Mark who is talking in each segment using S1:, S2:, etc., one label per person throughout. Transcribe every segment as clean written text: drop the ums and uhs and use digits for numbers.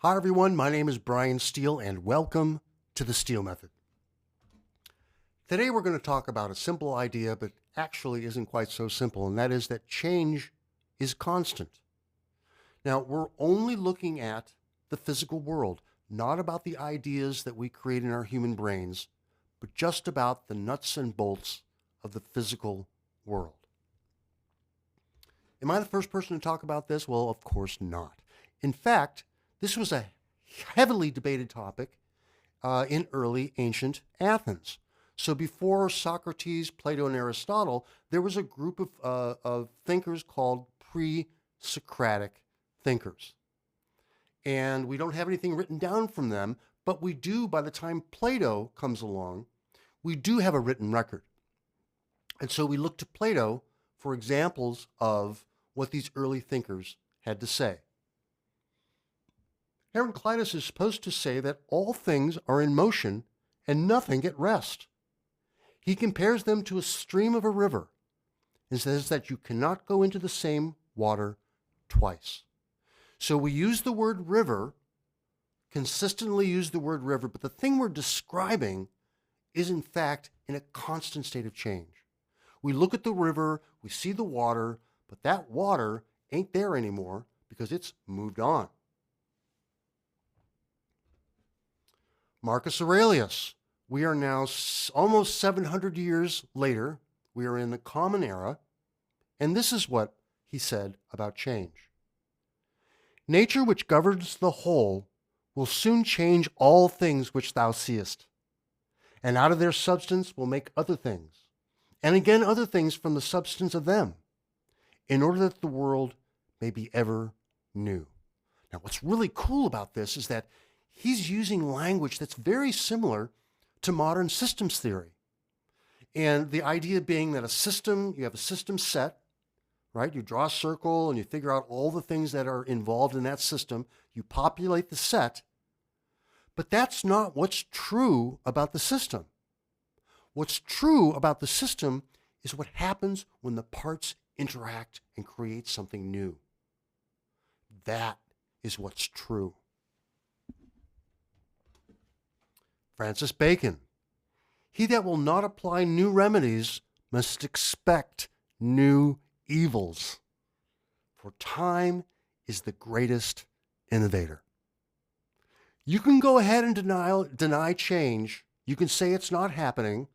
S1: Hi everyone, my name is Brian Steele and welcome to the Steele Method. Today we're going to talk about a simple idea, but actually isn't quite so simple, and that is that change is constant. Now, we're only looking at the physical world, not about the ideas that we create in our human brains, but just about the nuts and bolts of the physical world. Am I the first person to talk about this? Well, of course not. In fact, this was a heavily debated topic in early ancient Athens. So before Socrates, Plato, and Aristotle, there was a group of thinkers called pre-Socratic thinkers. And we don't have anything written down from them, but we do, by the time Plato comes along, we do have a written record. And so we look to Plato for examples of what these early thinkers had to say. Heraclitus is supposed to say that all things are in motion and nothing at rest. He compares them to a stream of a river and says that you cannot go into the same water twice. So we use the word river, consistently use the word river, but the thing we're describing is in fact in a constant state of change. We look at the river, we see the water, but that water ain't there anymore because it's moved on. Marcus Aurelius. We are now almost 700 years later. We are in the Common Era, and this is what he said about change. Nature which governs the whole will soon change all things which thou seest, and out of their substance will make other things, and again other things from the substance of them, in order that the world may be ever new. Now, what's really cool about this is that he's using language that's very similar to modern systems theory. And the idea being that you have a system set, right? You draw a circle and you figure out all the things that are involved in that system. You populate the set, but that's not what's true about the system. What's true about the system is what happens when the parts interact and create something new. That is what's true. Francis Bacon. He that will not apply new remedies must expect new evils, for time is the greatest innovator. You can go ahead and deny change. You can say it's not happening.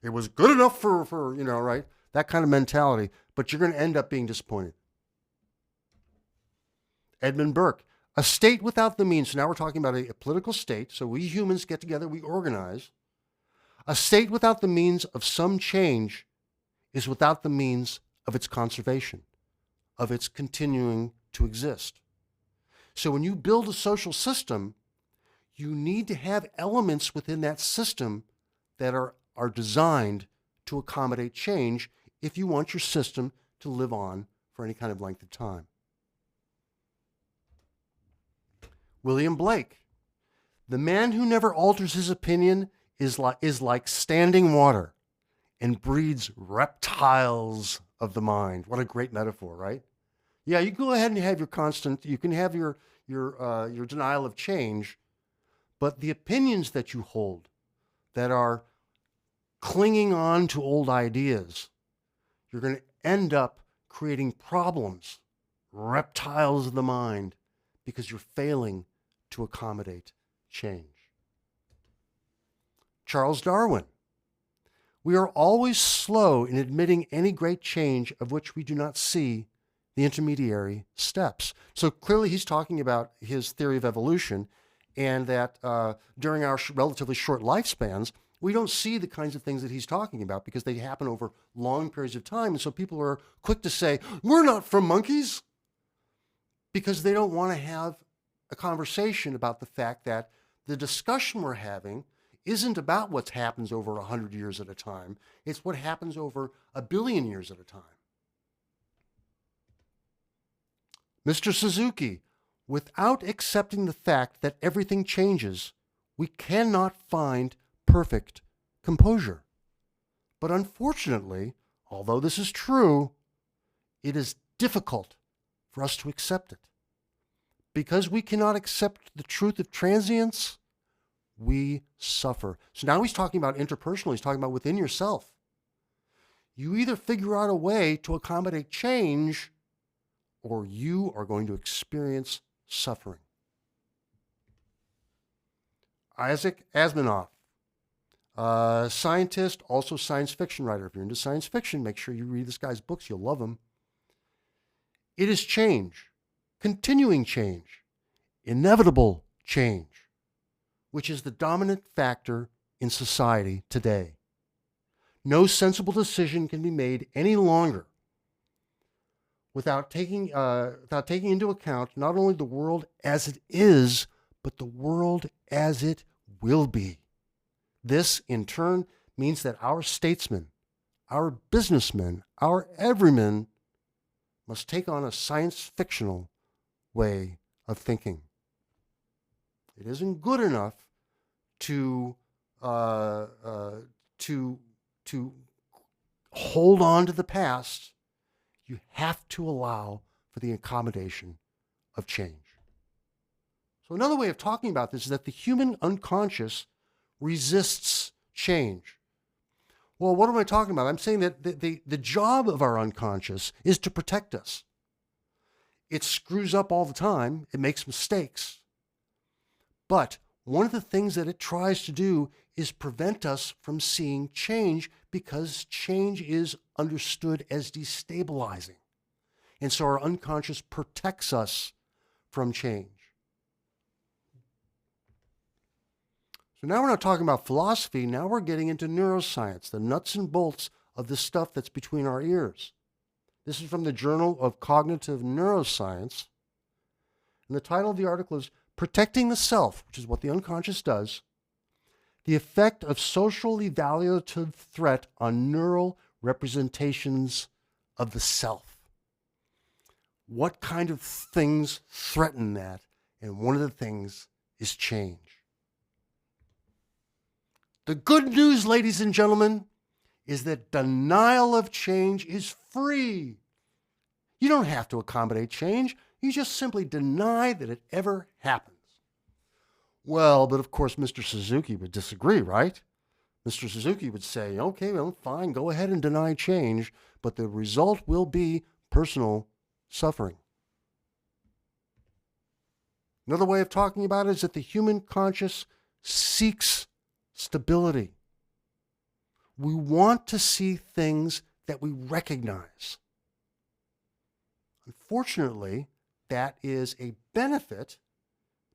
S1: It was good enough for right? That kind of mentality, but you're going to end up being disappointed. Edmund Burke. A state without the means, so now we're talking about a political state, so we humans get together, we organize. A state without the means of some change is without the means of its conservation, of its continuing to exist. So when you build a social system, you need to have elements within that system that are designed to accommodate change if you want your system to live on for any kind of length of time. William Blake. The man who never alters his opinion is like standing water and breeds reptiles of the mind. What a great metaphor, right? Yeah, you go ahead and have you can have your denial of change, but the opinions that you hold that are clinging on to old ideas, you're going to end up creating problems, reptiles of the mind, because you're failing to accommodate change. Charles Darwin. We are always slow in admitting any great change of which we do not see the intermediary steps. So clearly he's talking about his theory of evolution, and that during our relatively short lifespans, we don't see the kinds of things that he's talking about because they happen over long periods of time. And so people are quick to say, we're not from monkeys, because they don't want to have a conversation about the fact that the discussion we're having isn't about what happens over 100 years at a time. It's what happens over 1 billion years at a time. Mr. Suzuki, without accepting the fact that everything changes, we cannot find perfect composure. But unfortunately, although this is true, it is difficult for us to accept it. because we cannot accept the truth of transience, we suffer. So now he's talking about interpersonal. He's talking about within yourself. You either figure out a way to accommodate change, or you are going to experience suffering. Isaac Asimov, scientist, also science fiction writer. If you're into science fiction, make sure you read this guy's books. You'll love them. It is change, continuing change, inevitable change, which is the dominant factor in society today. No sensible decision can be made any longer without taking into account not only the world as it is, but the world as it will be. This, in turn, means that our statesmen, our businessmen, our everymen must take on a science-fictional way of thinking. It isn't good enough to hold on to the past. You have to allow for the accommodation of change. So another way of talking about this is that the human unconscious resists change. Well, what am I talking about? I'm saying that the job of our unconscious is to protect us. It screws up all the time. It makes mistakes. But one of the things that it tries to do is prevent us from seeing change, because change is understood as destabilizing. And so our unconscious protects us from change. So now we're not talking about philosophy. Now we're getting into neuroscience, the nuts and bolts of the stuff that's between our ears. This is from the Journal of Cognitive Neuroscience. And the title of the article is Protecting the Self, which is what the unconscious does, the effect of social evaluative threat on neural representations of the self. What kind of things threaten that? And one of the things is change. The good news, ladies and gentlemen, is that denial of change is free. You don't have to accommodate change. You just simply deny that it ever happens. Well, but of course, Mr. Suzuki would disagree, right? Mr. Suzuki would say, okay, well, fine, go ahead and deny change, but the result will be personal suffering. Another way of talking about it is that the human conscious seeks stability. We want to see things that we recognize. Unfortunately, that is a benefit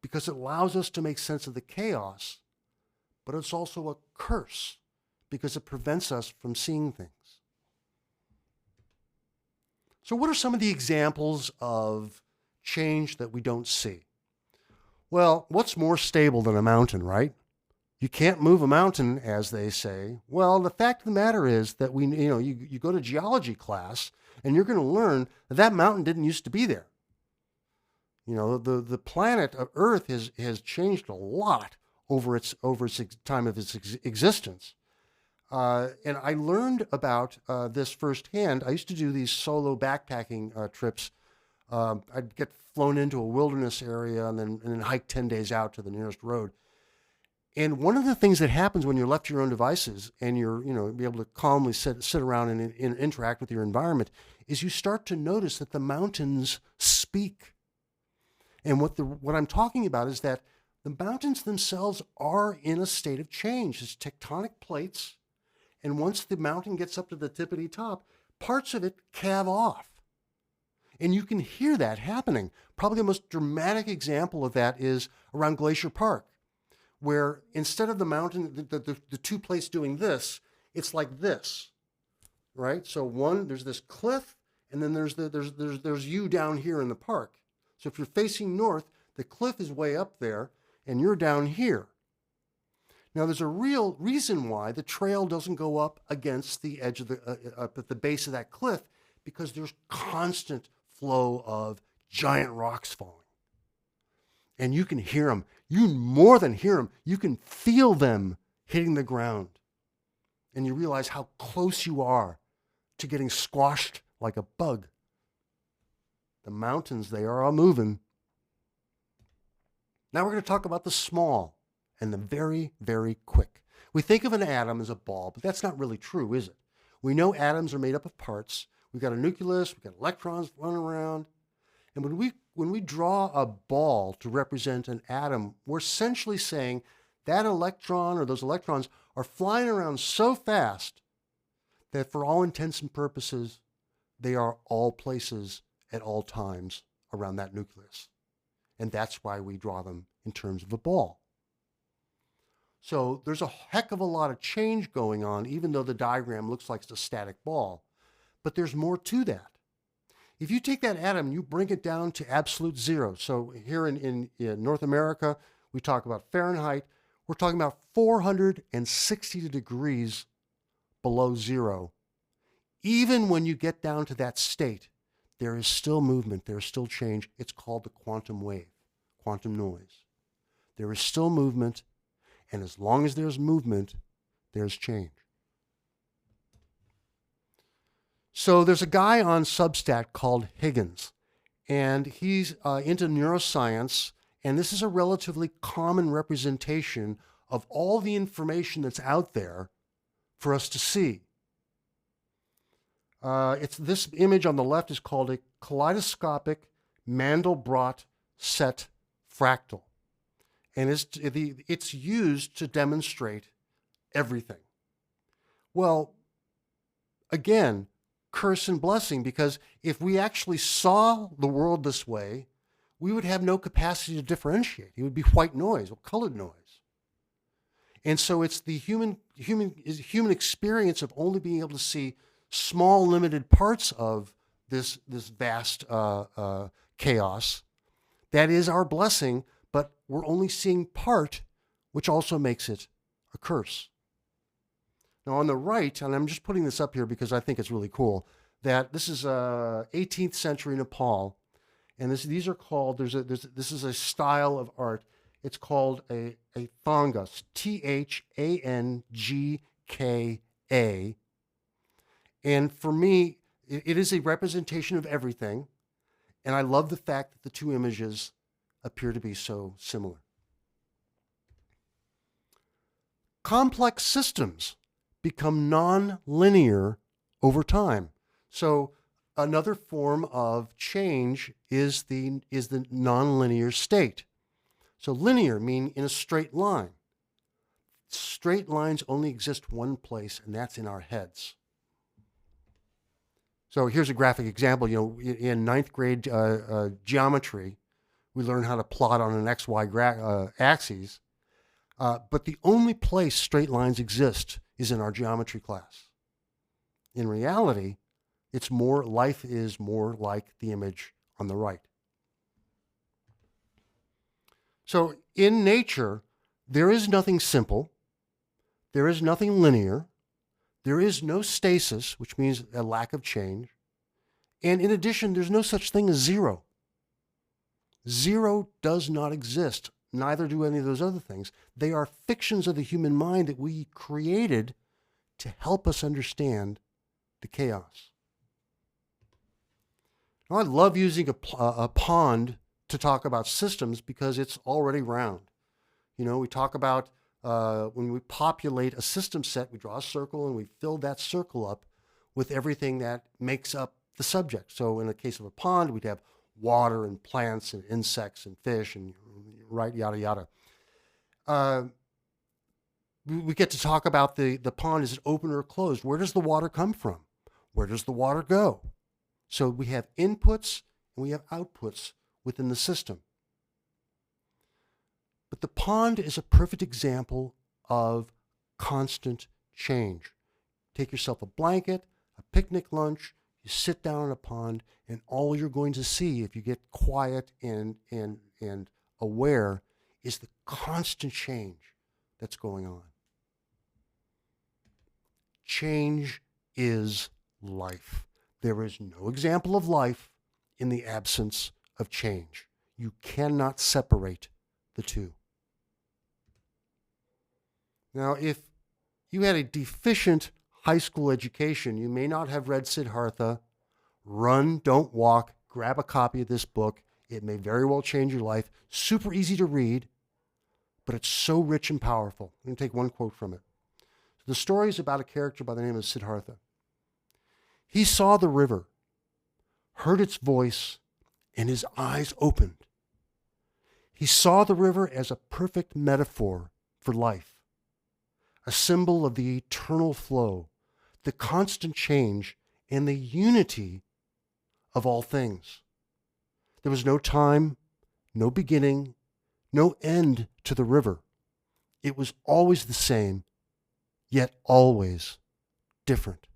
S1: because it allows us to make sense of the chaos, but it's also a curse because it prevents us from seeing things. So what are some of the examples of change that we don't see? Well, what's more stable than a mountain, right? You can't move a mountain, as they say. Well, the fact of the matter is that you go to geology class and you're going to learn that that mountain didn't used to be there. You know, the planet of Earth has changed a lot over its time of its existence. And I learned about this firsthand. I used to do these solo backpacking trips. I'd get flown into a wilderness area and then hike 10 days out to the nearest road. And one of the things that happens when you're left to your own devices and you're, be able to calmly sit around and interact with your environment is you start to notice that the mountains speak. And what I'm talking about is that the mountains themselves are in a state of change. It's tectonic plates. And once the mountain gets up to the tippity top, parts of it calve off. And you can hear that happening. Probably the most dramatic example of that is around Glacier Park, where instead of the mountain, the two plates doing this, it's like this, right? So there's this cliff, and then there's you down here in the park. So if you're facing north, the cliff is way up there, and you're down here. Now, there's a real reason why the trail doesn't go up against the edge of up at the base of that cliff, because there's constant flow of giant rocks falling. And you can hear them. You more than hear them. You can feel them hitting the ground. And you realize how close you are to getting squashed like a bug. The mountains, they are all moving. Now we're going to talk about the small and the very, very quick. We think of an atom as a ball, but that's not really true, is it? We know atoms are made up of parts. We've got a nucleus, we've got electrons running around. And when we draw a ball to represent an atom, we're essentially saying that electron or those electrons are flying around so fast that for all intents and purposes, they are all places at all times around that nucleus. And that's why we draw them in terms of a ball. So there's a heck of a lot of change going on, even though the diagram looks like it's a static ball. But there's more to that. If you take that atom and you bring it down to absolute zero, so here in North America, we talk about Fahrenheit, we're talking about 460 degrees below zero. Even when you get down to that state, there is still movement, there is still change. It's called the quantum wave, quantum noise. There is still movement, and as long as there's movement, there's change. So there's a guy on Substack called Higgins, and he's into neuroscience, and this is a relatively common representation of all the information that's out there for us to see. This image on the left is called a kaleidoscopic Mandelbrot set fractal, and it's used to demonstrate everything. Well, again, curse and blessing, because if we actually saw the world this way, we would have no capacity to differentiate. It would be white noise or colored noise. And so it's the human experience of only being able to see small, limited parts of this vast chaos. That is our blessing, but we're only seeing part, which also makes it a curse. Now on the right, and I'm just putting this up here because I think it's really cool, that this is 18th century Nepal, and this is a style of art. It's called a thangka, Thangka. And for me, it is a representation of everything, and I love the fact that the two images appear to be so similar. Complex systems become non-linear over time. So another form of change is the non-linear state. So linear meaning in a straight line. Straight lines only exist one place, and that's in our heads. So here's a graphic example. In ninth grade geometry, we learn how to plot on an XY axis. But the only place straight lines exist is in our geometry class. In reality, life is more like the image on the right. So in nature, there is nothing simple. There is nothing linear. There is no stasis, which means a lack of change. And in addition, there's no such thing as zero. Zero does not exist. Neither do any of those other things. They are fictions of the human mind that we created to help us understand the chaos. Now, I love using a pond to talk about systems because it's already round. We talk about when we populate a system set, we draw a circle and we fill that circle up with everything that makes up the subject. So in the case of a pond, we'd have water and plants and insects and fish and yada yada. We get to talk about the pond. Is it open or closed? Where does the water come from? Where does the water go? So we have inputs and we have outputs within the system. But the pond is a perfect example of constant change. Take yourself a blanket, a picnic lunch, you sit down in a pond, and all you're going to see, if you get quiet and aware, is the constant change that's going on. Change is life. There is no example of life in the absence of change. You cannot separate the two. Now, if you had a deficient high school education, you may not have read Siddhartha. Run, don't walk. Grab a copy of this book. It may very well change your life. Super easy to read, but it's so rich and powerful. I'm going to take one quote from it. The story is about a character by the name of Siddhartha. He saw the river, heard its voice, and his eyes opened. He saw the river as a perfect metaphor for life, a symbol of the eternal flow, the constant change, and the unity of all things. There was no time, no beginning, no end to the river. It was always the same, yet always different.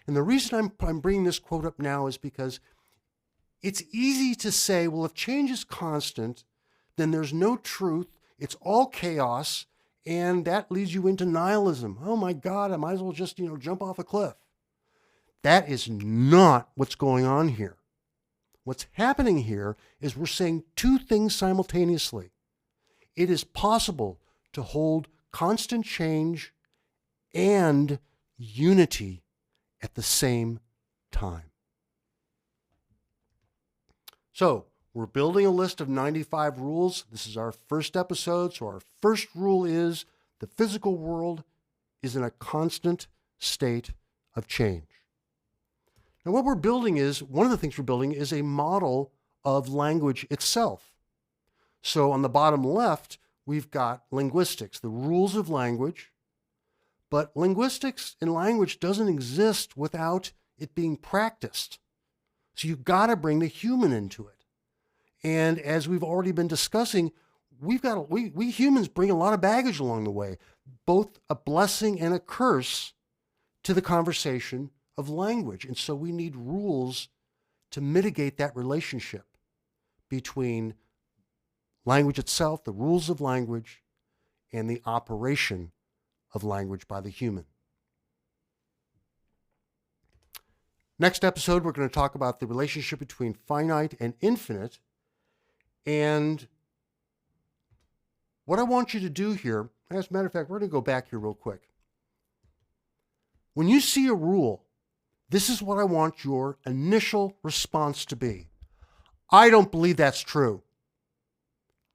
S1: And the reason I'm bringing this quote up now is because it's easy to say, well, if change is constant, then there's no truth, it's all chaos, and that leads you into nihilism. Oh my God, I might as well just, jump off a cliff. That is not what's going on here. What's happening here is we're saying two things simultaneously. It is possible to hold constant change and unity at the same time. So, we're building a list of 95 rules. This is our first episode. So our first rule is the physical world is in a constant state of change. Now what we're building is, one of the things we're building is a model of language itself. So on the bottom left, we've got linguistics, the rules of language. But linguistics and language doesn't exist without it being practiced. So you've got to bring the human into it. And as we've already been discussing, we humans bring a lot of baggage along the way, both a blessing and a curse to the conversation of language. And so we need rules to mitigate that relationship between language itself, the rules of language, and the operation of language by the human. Next episode, we're going to talk about the relationship between finite and infinite. And what I want you to do here, as a matter of fact, we're going to go back here real quick. When you see a rule, this is what I want your initial response to be. I don't believe that's true.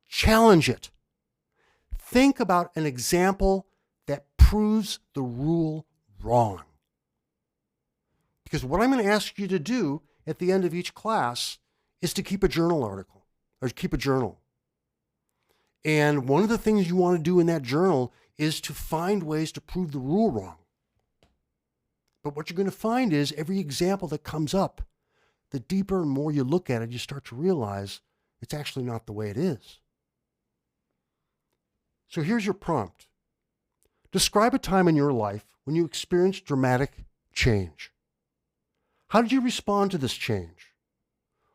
S1: Challenge it. Think about an example that proves the rule wrong. Because what I'm going to ask you to do at the end of each class is to keep a journal article. Or keep a journal. And one of the things you want to do in that journal is to find ways to prove the rule wrong. But what you're going to find is every example that comes up, the deeper and more you look at it, you start to realize it's actually not the way it is. So here's your prompt. Describe a time in your life when you experienced dramatic change. How did you respond to this change?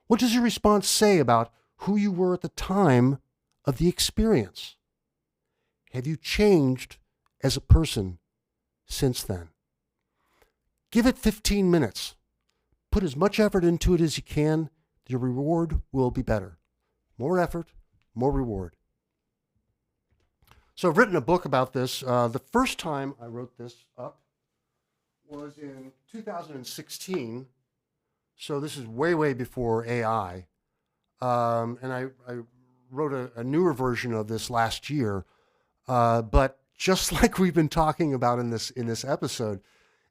S1: What does your response say about who you were at the time of the experience? Have you changed as a person since then? Give it 15 minutes. Put as much effort into it as you can. Your reward will be better. More effort, more reward. So I've written a book about this. The first time I wrote this up was in 2016. So this is way, way before AI. And I wrote a newer version of this last year. But just like we've been talking about in this episode,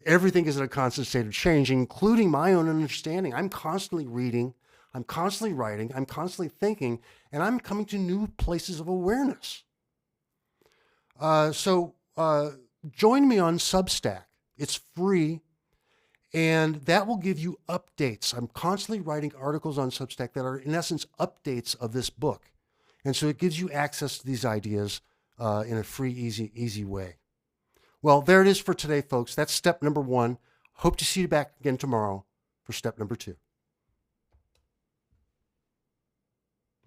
S1: everything is in a constant state of change, including my own understanding. I'm constantly reading, I'm constantly writing, I'm constantly thinking, and I'm coming to new places of awareness. So join me on Substack. It's free. And that will give you updates. I'm constantly writing articles on Substack that are, in essence, updates of this book. And so it gives you access to these ideas in a free, easy way. Well, there it is for today, folks. That's step number 1. Hope to see you back again tomorrow for step number 2.